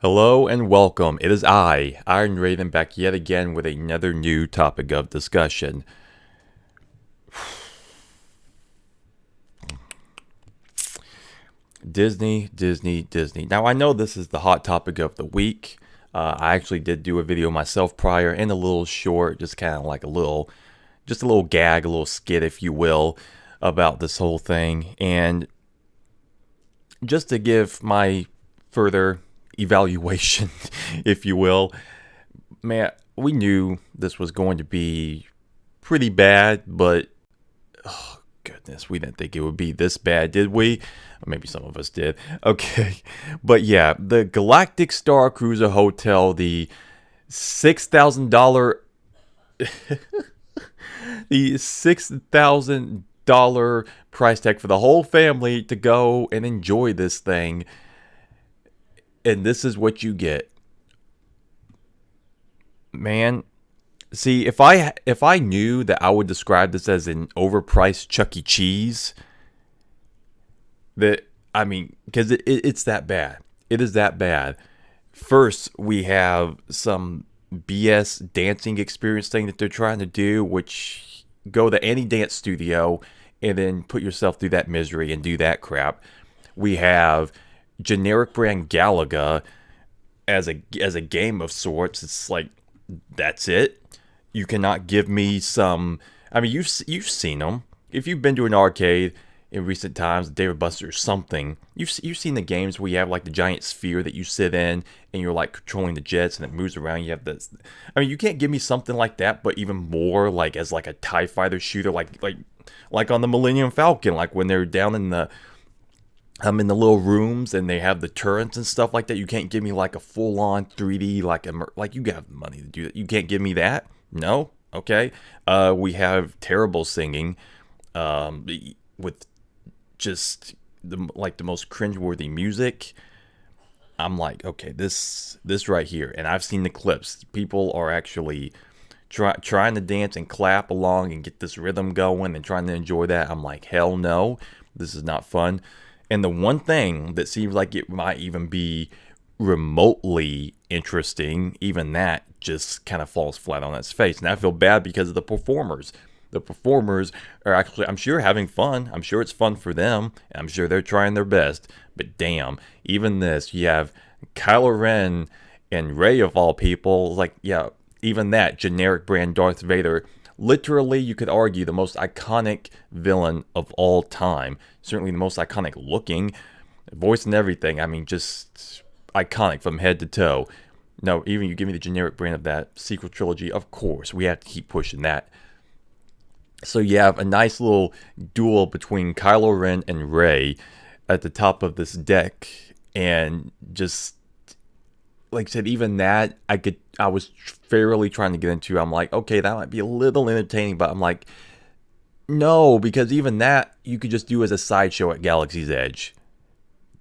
Hello and welcome. It is I, Iron Raven, back yet again with another new topic of discussion. Disney, Disney, Disney. Now, I know this is the hot topic of the week. I actually did do a video myself prior and a little short, just kind of like just a little gag, a little skit, if you will, about this whole thing. And just to give my further evaluation, if you will, man, we knew this was going to be pretty bad, but oh goodness, we didn't think it would be this bad, did we? Maybe some of us did. Okay, but yeah, the Galactic Starcruiser Hotel, the $6,000, the $6,000 price tag for the whole family to go and enjoy this thing, and this is what you get, man. See, if I knew that I would describe this as an overpriced Chuck E. Cheese, that I mean, because it's that bad. It is that bad. First, we have some BS dancing experience thing that they're trying to do, which go to any dance studio and then put yourself through that misery and do that crap. We have generic brand Galaga as a game of sorts. It's like that's it. You cannot give me some. I mean, you've seen them. If you've been to an arcade in recent times, Dave & Buster's, something, you've seen the games where you have like the giant sphere that you sit in and you're like controlling the jets and it moves around. You have this. I mean, you can't give me something like that, but even more like as like a TIE fighter shooter, like on the Millennium Falcon, like when they're down in the in the little rooms and they have the turrets and stuff like that. You can't give me like a full on 3D like you have money to do that. You can't give me that. No, okay. We have terrible singing, with just the most cringeworthy music. I'm like, okay, this right here, and I've seen the clips. People are actually trying to dance and clap along and get this rhythm going and trying to enjoy that. I'm like, hell no, this is not fun. And the one thing that seems like it might even be remotely interesting, even that just kind of falls flat on its face. And I feel bad because of the performers. The performers are actually, I'm sure, having fun. I'm sure it's fun for them. I'm sure they're trying their best. But damn, even this, you have Kylo Ren and Rey of all people. Like, yeah, even that generic brand Darth Vader. Literally, you could argue the most iconic villain of all time. Certainly the most iconic looking, voice and everything. I mean, just iconic from head to toe. No, even you give me the generic brand of that sequel trilogy, of course, we have to keep pushing that. So you have a nice little duel between Kylo Ren and Rey at the top of this deck, and just like I said, even that I was fairly trying to get into. I'm like, okay, that might be a little entertaining, but I'm like, no, because even that you could just do as a sideshow at Galaxy's Edge,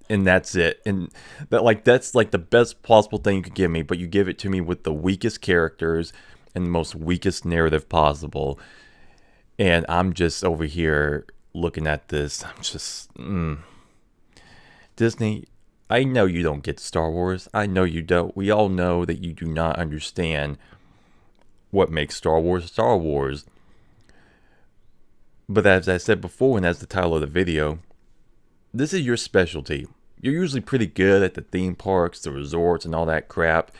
and that's it. And that's like the best possible thing you could give me, but you give it to me with the weakest characters and the most weakest narrative possible. And I'm just over here looking at this. I'm just Disney, I know you don't get Star Wars. I know you don't. We all know that you do not understand what makes Star Wars Star Wars. But as I said before, and as the title of the video, this is your specialty. You're usually pretty good at the theme parks, the resorts, and all that crap.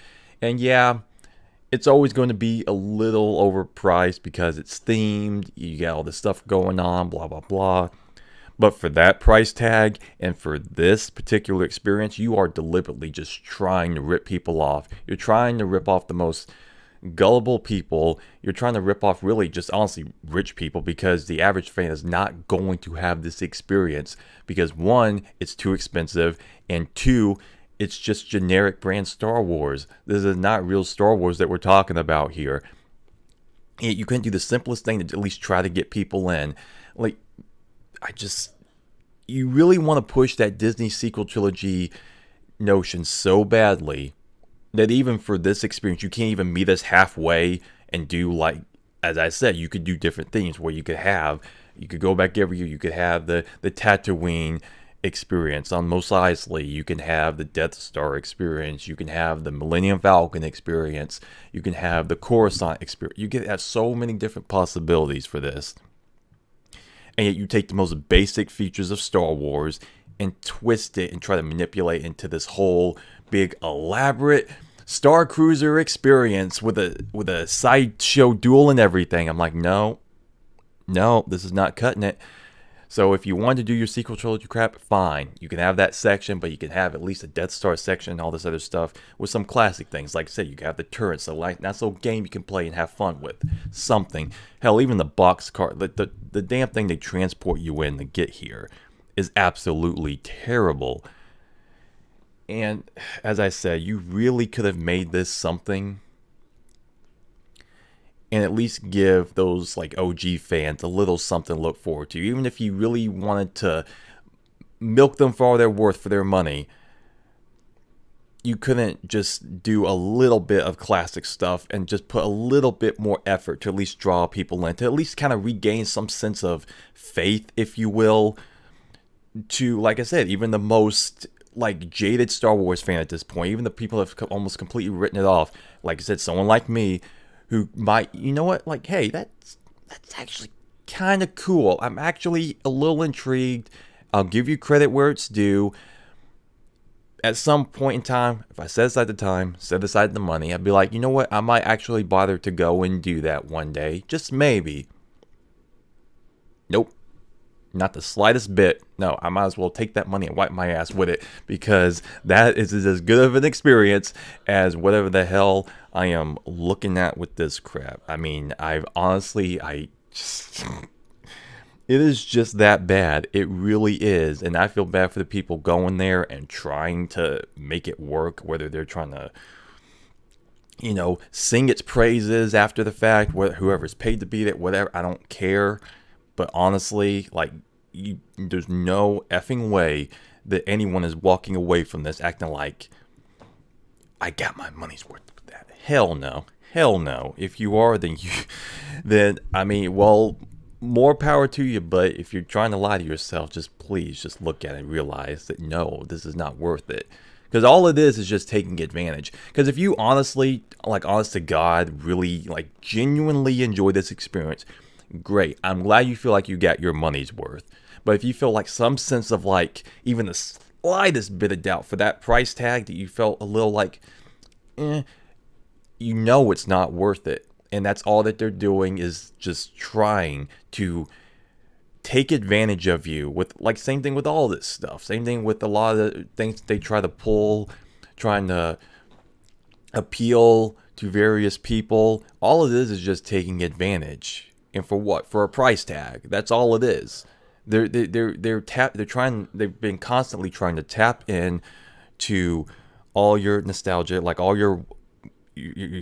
And yeah, it's always going to be a little overpriced because it's themed. You got all this stuff going on, blah, blah, blah. But for that price tag and for this particular experience, you are deliberately just trying to rip people off. You're trying to rip off the most gullible people. You're trying to rip off really just honestly rich people, because the average fan is not going to have this experience because one, it's too expensive, and two, it's just generic brand Star Wars. This is not real Star Wars that we're talking about here. You couldn't do the simplest thing to at least try to get people in. Like, you really want to push that Disney sequel trilogy notion so badly that even for this experience, you can't even meet us halfway and do, like, as I said, you could do different things where you could go back every year. You could have the Tatooine experience. On Mos Eisley, you can have the Death Star experience, you can have the Millennium Falcon experience, you can have the Coruscant experience. You get have so many different possibilities for this. And yet you take the most basic features of Star Wars and twist it and try to manipulate into this whole big elaborate Starcruiser experience with a sideshow duel and everything. I'm like, no, this is not cutting it. So if you want to do your sequel trilogy crap, fine. You can have that section, but you can have at least a Death Star section and all this other stuff with some classic things. Like I said, you can have the turrets, the light, nice little game you can play and have fun with. Something. Hell, even the box car, the damn thing they transport you in to get here is absolutely terrible. And as I said, you really could have made this something and at least give those like OG fans a little something to look forward to. Even if you really wanted to milk them for all they're worth for their money, you couldn't just do a little bit of classic stuff and just put a little bit more effort to at least draw people in, to at least kind of regain some sense of faith, if you will, to, like I said, even the most like jaded Star Wars fan at this point, even the people that have almost completely written it off, like I said, someone like me, who might, you know what, like, hey, that's actually kind of cool. I'm actually a little intrigued. I'll give you credit where it's due. At some point in time, if I set aside the time, set aside the money, I'd be like, you know what, I might actually bother to go and do that one day. Just maybe. Nope. Not the slightest bit. No, I might as well take that money and wipe my ass with it, because that is as good of an experience as whatever the hell I am looking at with this crap. I mean, it is just that bad. It really is. And I feel bad for the people going there and trying to make it work, whether they're trying to, sing its praises after the fact, whoever's paid to beat it, whatever, I don't care. But honestly, like, there's no effing way that anyone is walking away from this acting like, I got my money's worth with that. Hell no. Hell no. If you are, then I mean, well, more power to you. But if you're trying to lie to yourself, please look at it and realize that no, this is not worth it. Because all it is just taking advantage. Because if you honestly, like, honest to God, really, like, genuinely enjoy this experience, great. I'm glad you feel like you got your money's worth. But if you feel like some sense of, like, even the slightest bit of doubt for that price tag, that you felt a little like, it's not worth it. And that's all that they're doing, is just trying to take advantage of you with, like, same thing with all this stuff. Same thing with a lot of the things they try to pull, trying to appeal to various people. All it is just taking advantage. And for what? For a price tag. That's all it is. They've been constantly trying to tap in to all your nostalgia, like all your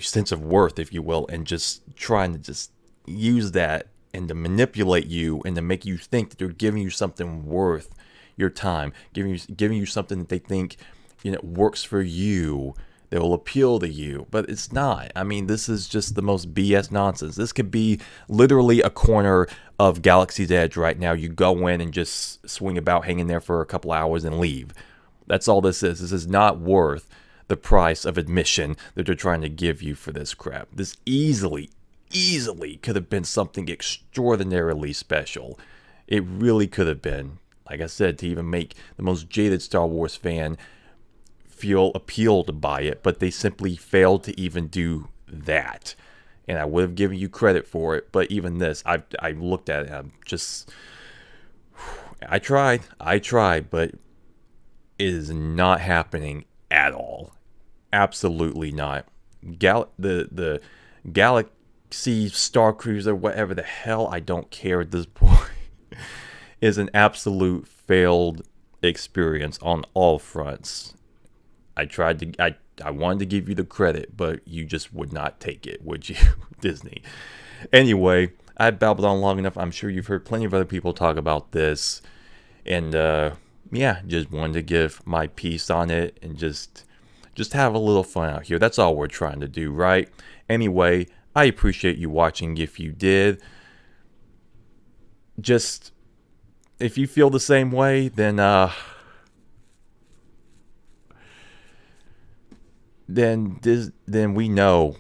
sense of worth, if you will, and just trying to just use that and to manipulate you and to make you think that they're giving you something worth your time, giving you something that they think, works for you, that will appeal to you. But it's not. I mean, this is just the most BS nonsense. This could be literally a corner of Galaxy's Edge right now. You go in and just swing about, hang in there for a couple hours and leave. That's all this is. This is not worth the price of admission that they're trying to give you for this crap. This easily could have been something extraordinarily special. It really could have been. Like I said, to even make the most jaded Star Wars fan feel appealed by it, but they simply failed to even do that. And I would have given you credit for it, but even this, I looked at it, I tried, but it is not happening at all. Absolutely not. The Galaxy Starcruiser, whatever the hell, I don't care at this point, is an absolute failed experience on all fronts. I wanted to give you the credit, but you just would not take it, would you, Disney? Anyway, I babbled on long enough. I'm sure you've heard plenty of other people talk about this. And, just wanted to give my piece on it and just have a little fun out here. That's all we're trying to do, right? Anyway, I appreciate you watching if you did. Just if you feel the same way, then we know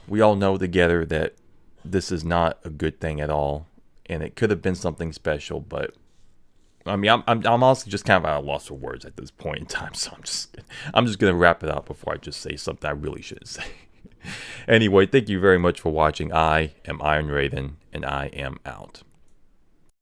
we all know together that this is not a good thing at all, and it could have been something special. But I mean, I'm also just kind of at a loss for words at this point in time. So I'm just gonna wrap it up before I just say something I really shouldn't say. Anyway, thank you very much for watching. I am Iron Raven, and I am out.